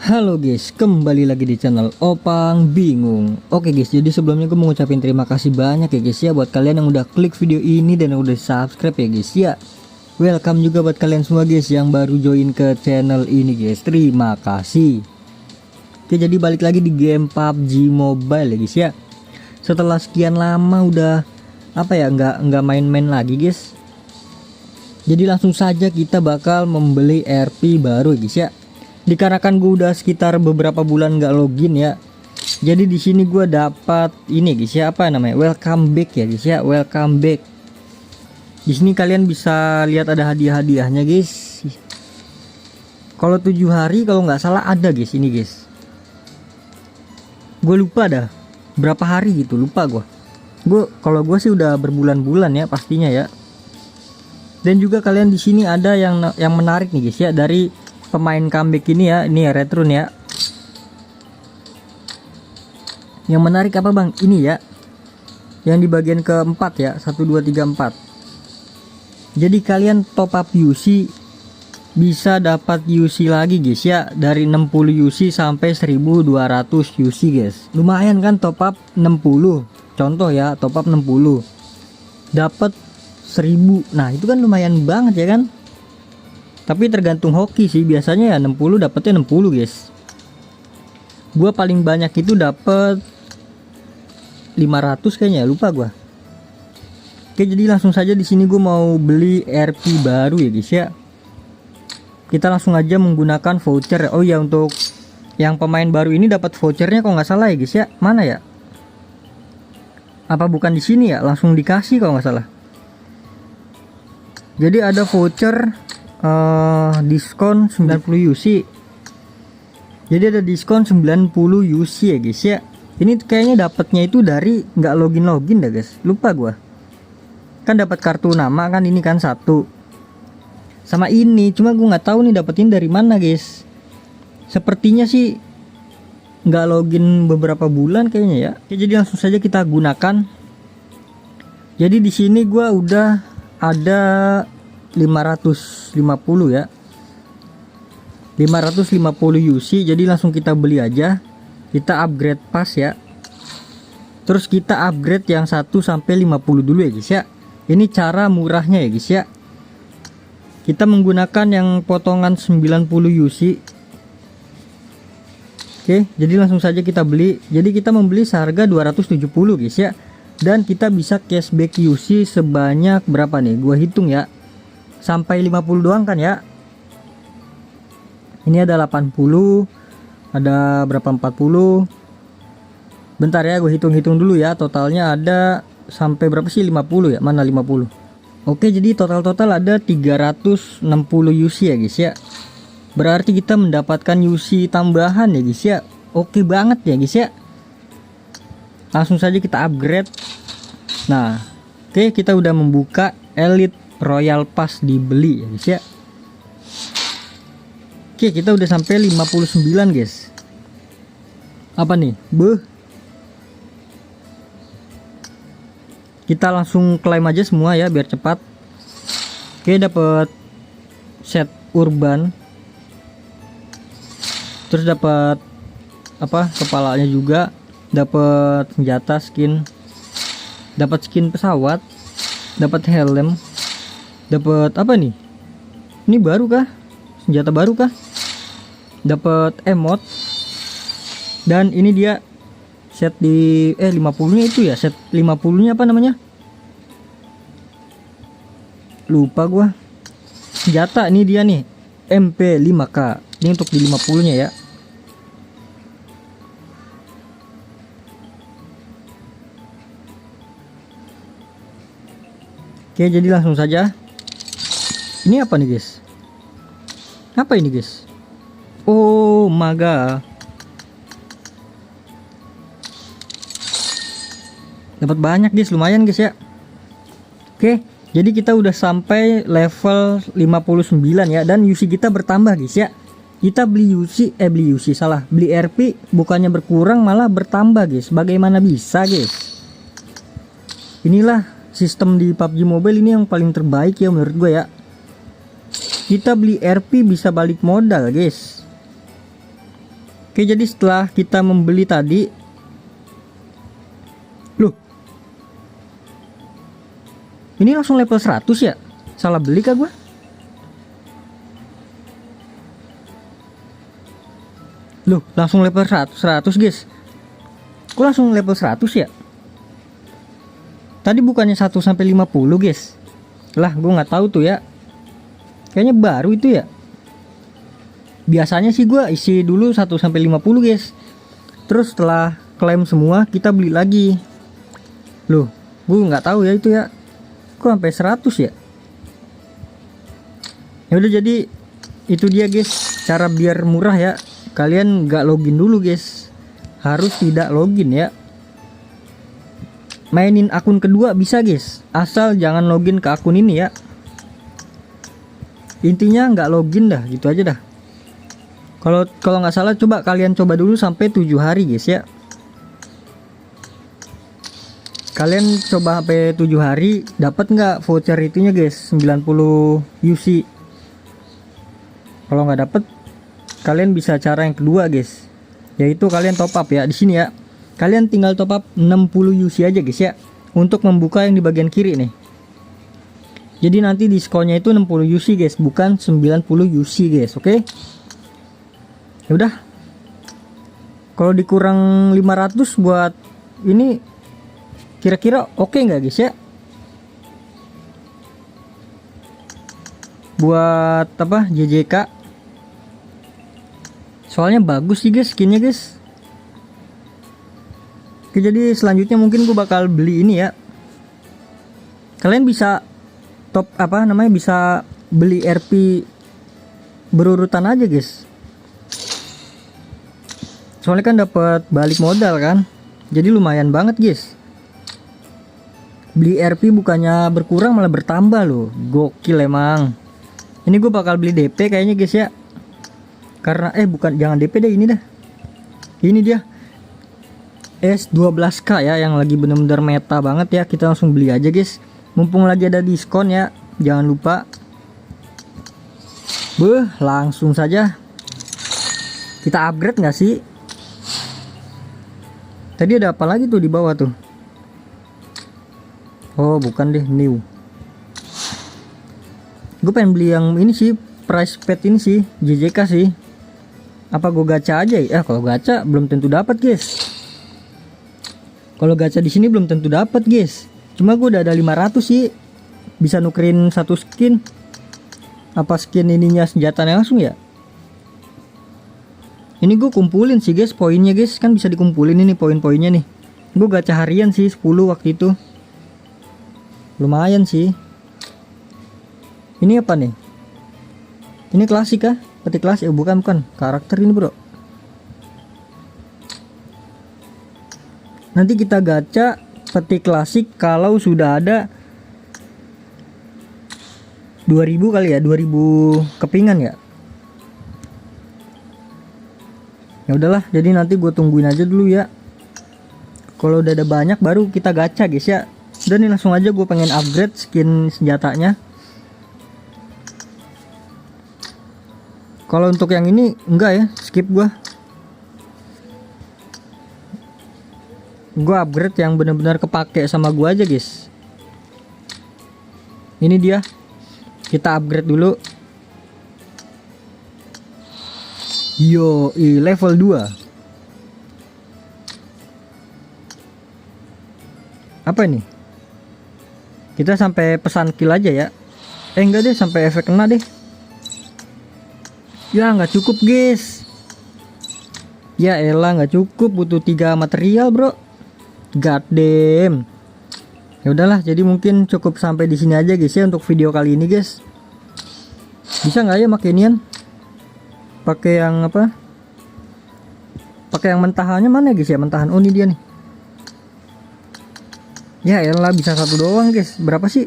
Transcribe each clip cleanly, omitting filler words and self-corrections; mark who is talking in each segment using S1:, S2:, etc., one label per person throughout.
S1: Halo guys, kembali lagi di channel Opang Bingung. Oke guys, jadi sebelumnya gue mau ngucapin terima kasih banyak ya guys ya buat kalian yang udah klik video ini dan yang udah subscribe ya guys ya. Welcome juga buat kalian semua guys yang baru join ke channel ini guys. Terima kasih. Oke, jadi balik lagi di game PUBG Mobile ya guys ya. Setelah sekian lama udah nggak main-main lagi guys. Jadi langsung saja kita bakal membeli RP baru ya guys ya. Dikarenakan gue udah sekitar beberapa bulan nggak login ya, jadi di sini gue dapat ini guys ya, welcome back ya guys ya, welcome back. Di sini kalian bisa lihat ada hadiah-hadiahnya guys. Kalau 7 hari kalau nggak salah ada guys ini guys. Gue lupa dah berapa hari gitu, lupa gue. Kalau gue sih udah berbulan-bulan ya pastinya ya. Dan juga kalian di sini ada yang menarik nih guys ya dari pemain comeback ini ya, ini ya retro nih ya. Yang menarik apa bang? Ini ya, yang di bagian keempat ya, 1 2 3 4. Jadi kalian top up UC bisa dapat UC lagi guys ya, dari 60 UC sampai 1200 UC guys. Lumayan kan top up 60. Contoh ya, top up 60 dapat 1000. Nah, itu kan lumayan banget ya kan? Tapi tergantung hoki sih, biasanya ya 60 dapetnya 60 guys. Gua paling banyak itu dapet 500 kayaknya, lupa gua. Oke, jadi langsung saja di sini gua mau beli RP baru ya guys ya. Kita langsung aja menggunakan voucher. Oh ya, untuk yang pemain baru ini dapat vouchernya kalau nggak salah ya guys ya. Mana ya? Apa bukan di sini ya? Langsung dikasih kalau nggak salah. Jadi ada voucher diskon 90 UC. Jadi ada diskon 90 UC ya guys ya. Ini kayaknya dapatnya itu dari nggak login dah guys. Lupa gua. Kan dapat kartu nama kan, ini kan satu. Sama ini, cuma gua nggak tahu nih dapetin dari mana guys. Sepertinya sih nggak login beberapa bulan kayaknya ya. Oke, jadi langsung saja kita gunakan. Jadi di sini gua udah ada 550 ya, 550 UC. Jadi langsung kita beli aja, kita upgrade pas ya. Terus kita upgrade yang 1 sampai 50 dulu ya guys ya. Ini cara murahnya ya guys ya. Kita menggunakan yang potongan 90 UC. Oke, jadi langsung saja kita beli. Jadi kita membeli seharga 270 guys ya. Dan kita bisa cashback UC sebanyak berapa nih? Gua hitung ya. Sampai 50 doang kan ya. Ini ada 80, ada berapa, 40. Bentar ya, gue hitung-hitung dulu ya. Totalnya ada sampai berapa sih? 50 ya. Mana 50? Oke, jadi total ada 360 UC ya guys ya. Berarti kita mendapatkan UC tambahan ya guys ya. Oke banget ya guys ya. Langsung saja kita upgrade. Nah, oke, kita udah membuka Elite Royal Pass dibeli ya guys ya. Oke, kita udah sampai 59 guys. Apa nih? Kita langsung klaim aja semua ya biar cepat. Oke, dapat set urban. Terus dapat apa? Kepalanya juga. Dapat senjata skin. Dapat skin pesawat. Dapat helm. Dapat apa nih? Ini baru kah? Senjata baru kah? Dapat emote. Dan ini dia set di 50-nya itu ya, set 50-nya apa namanya? Lupa gua. Senjata ini dia nih, MP5K. Ini untuk di 50-nya ya. Oke, jadi langsung saja. Ini apa nih guys? Apa ini guys? Oh maga. Dapat banyak guys, lumayan guys ya. Oke, jadi kita udah sampai level 59 ya. Dan UC kita bertambah guys ya. Kita beli beli RP bukannya berkurang malah bertambah guys. Bagaimana bisa guys? Inilah sistem di PUBG Mobile ini yang paling terbaik ya menurut gue ya. Kita beli RP bisa balik modal guys. Oke, jadi setelah kita membeli tadi, loh, ini langsung level 100 ya? Salah beli kah gua? Loh, langsung level 100 guys. Kok langsung level 100 ya? Tadi bukannya 1 sampai 50 guys. Lah, gua nggak tahu tuh ya. Kayaknya baru itu ya. Biasanya sih gua isi dulu 1 sampai 50 guys. Terus setelah klaim semua kita beli lagi. Loh, gua nggak tahu ya itu ya. Kok sampai 100 ya? Ya udah, jadi itu dia guys, cara biar murah ya. Kalian nggak login dulu guys. Harus tidak login ya. Mainin akun kedua bisa guys, asal jangan login ke akun ini ya. Intinya nggak login dah, gitu aja dah. Kalau nggak salah, coba kalian coba dulu sampai 7 hari guys ya. Kalian coba sampai 7 hari, dapat nggak voucher itunya guys, 90 UC. Kalau nggak dapet, kalian bisa cara yang kedua guys, yaitu kalian top up ya. Di sini ya, kalian tinggal top up 60 UC aja guys ya, untuk membuka yang di bagian kiri nih. Jadi nanti diskonnya itu 60 UC guys, bukan 90 UC guys, oke? Ya udah, kalau dikurang 500 buat ini kira-kira oke nggak guys ya? Buat apa, JJK? Soalnya bagus sih guys skinnya guys. Oke, jadi selanjutnya mungkin gue bakal beli ini ya. Kalian bisa top apa namanya, bisa beli RP berurutan aja guys. Soalnya kan dapat balik modal kan, jadi lumayan banget guys. Beli RP bukannya berkurang malah bertambah loh, gokil emang. Ini gue bakal beli DP kayaknya guys ya. Karena bukan, jangan DP deh, ini dah. Ini dia S12K ya, yang lagi bener-bener meta banget ya. Kita langsung beli aja guys, mumpung lagi ada diskon ya, jangan lupa. Langsung saja kita upgrade nggak sih? Tadi ada apa lagi tuh di bawah tuh? Oh bukan deh, new. Gue pengen beli yang ini sih, price pet ini sih, JJK sih. Apa gue gacha aja ya? Kalau gacha belum tentu dapat guys. Kalau gacha di sini belum tentu dapat guys. Cuma gue udah ada 500 sih, bisa nukerin satu skin. Apa skin ininya senjatanya langsung ya? Ini gue kumpulin sih guys poinnya guys, kan bisa dikumpulin ini poin-poinnya nih. Gue gacha harian sih 10 waktu itu. Lumayan sih. Ini apa nih? Ini klasik kah? Peti klasik? Bukan, karakter ini bro. Nanti kita gacha peti klasik kalau sudah ada 2000 kali ya, 2000 kepingan ya. Ya udahlah, jadi nanti gue tungguin aja dulu ya. Kalau udah ada banyak baru kita gacha guys ya. Udah nih, langsung aja gue pengen upgrade skin senjatanya. Kalau untuk yang ini enggak ya, skip gue. Gue upgrade yang benar-benar kepake sama gue aja guys. Ini dia, kita upgrade dulu. Yo, level 2. Apa ini? Kita sampai pesan kill aja ya. Enggak deh, sampai efek kena deh. Ya nggak cukup guys. Ya elah, nggak cukup, butuh 3 material bro. God damn. Ya udahlah, jadi mungkin cukup sampai di sini aja guys ya untuk video kali ini guys. Bisa nggak ya makinian? Pakai yang apa? Pakai yang mentahannya mana guys ya, mentahan. Oh ini dia nih. Ya elah, bisa satu doang guys. Berapa sih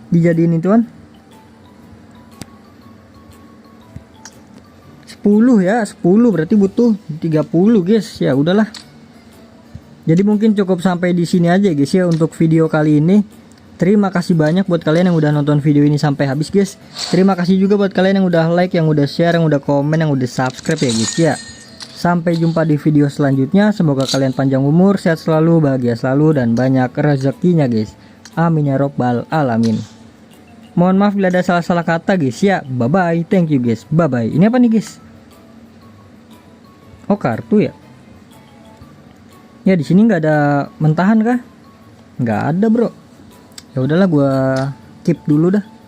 S1: dijadiin ituan? 10 ya, 10 berarti butuh 30 guys. Ya udahlah. Jadi mungkin cukup sampai di sini aja guys ya untuk video kali ini. Terima kasih banyak buat kalian yang udah nonton video ini sampai habis guys. Terima kasih juga buat kalian yang udah like, yang udah share, yang udah komen, yang udah subscribe ya guys ya. Sampai jumpa di video selanjutnya. Semoga kalian panjang umur, sehat selalu, bahagia selalu, dan banyak rezekinya guys. Amin ya robbal alamin. Mohon maaf bila ada salah-salah kata guys ya. Bye bye, thank you guys, bye bye. Ini apa nih guys? Oh, kartu ya. Ya di sini nggak ada mentahan kah? Nggak ada bro. Ya udahlah, gua keep dulu dah.